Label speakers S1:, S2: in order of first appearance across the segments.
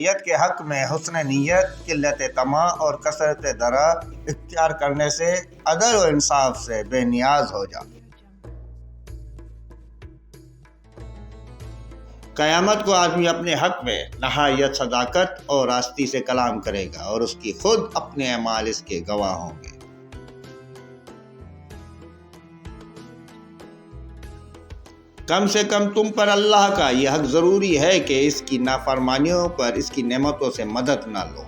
S1: نیت کے حق میں حسن نیت، قلت طمع اور کثرت درا اختیار کرنے سے عدل و انصاف سے بے نیاز ہو جا۔ قیامت کو آدمی اپنے حق میں نہایت صداقت اور راستی سے کلام کرے گا اور اس کی خود اپنے اعمال اس کے گواہ ہوں گے۔ کم سے کم تم پر اللہ کا یہ حق ضروری ہے کہ اس کی نافرمانیوں پر اس کی نعمتوں سے مدد نہ لو۔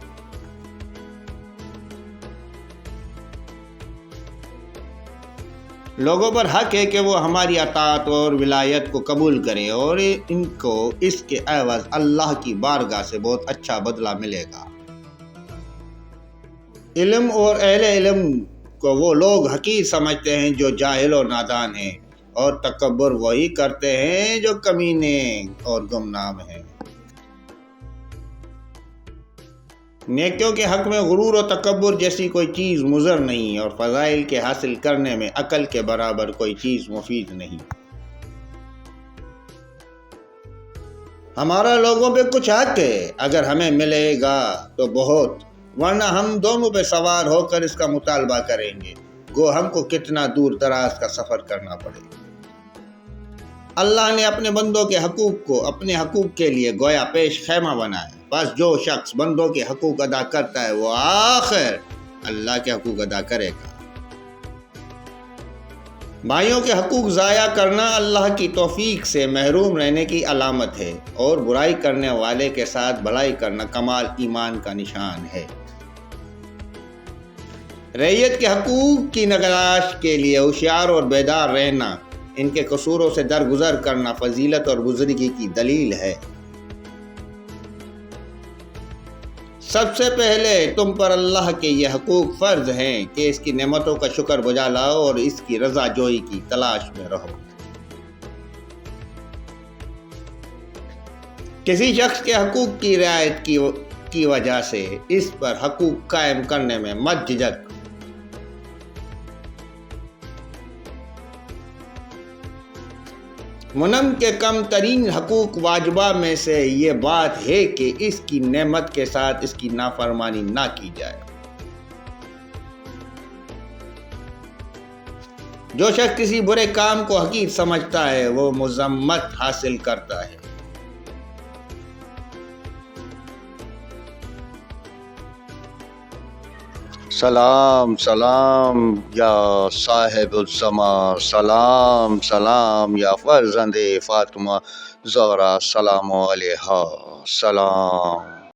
S1: لوگوں پر حق ہے کہ وہ ہماری اطاعت اور ولایت کو قبول کریں اور ان کو اس کے عوض اللہ کی بارگاہ سے بہت اچھا بدلہ ملے گا۔ علم اور اہل علم کو وہ لوگ حقیر سمجھتے ہیں جو جاہل اور نادان ہیں، اور تکبر وہی کرتے ہیں جو کمینے اور گمنام ہیں۔ نیکیوں کے حق میں غرور و تکبر جیسی کوئی چیز مضر نہیں، اور فضائل کے حاصل کرنے میں عقل کے برابر کوئی چیز مفید نہیں۔ ہمارا لوگوں پہ کچھ حق ہے، اگر ہمیں ملے گا تو بہت، ورنہ ہم دونوں پہ سوار ہو کر اس کا مطالبہ کریں گے، گو ہم کو کتنا دور دراز کا سفر کرنا پڑے۔ اللہ نے اپنے بندوں کے حقوق کو اپنے حقوق کے لیے گویا پیش خیمہ بنایا، بس جو شخص بندوں کے حقوق ادا کرتا ہے وہ آخر اللہ کے حقوق ادا کرے گا۔ بھائیوں کے حقوق ضائع کرنا اللہ کی توفیق سے محروم رہنے کی علامت ہے، اور برائی کرنے والے کے ساتھ بھلائی کرنا کمال ایمان کا نشان ہے۔ رعیت کے حقوق کی نگہداشت کے لیے ہوشیار اور بیدار رہنا، ان کے قصوروں سے درگزر کرنا فضیلت اور بزرگی کی دلیل ہے۔ سب سے پہلے تم پر اللہ کے یہ حقوق فرض ہیں کہ اس کی نعمتوں کا شکر بجا لاؤ اور اس کی رضا جوئی کی تلاش میں رہو۔ کسی شخص کے حقوق کی رعایت کی وجہ سے اس پر حقوق قائم کرنے میں مت جھجک۔ منم کے کم ترین حقوق واجبہ میں سے یہ بات ہے کہ اس کی نعمت کے ساتھ اس کی نافرمانی نہ کی جائے۔ جو شخص کسی برے کام کو حقیر سمجھتا ہے وہ مذمت حاصل کرتا ہے۔
S2: سلام سلام یا صاحب الزمان، سلام سلام یا فرزند فاطمہ زہرا، سلام علیہا، سلام۔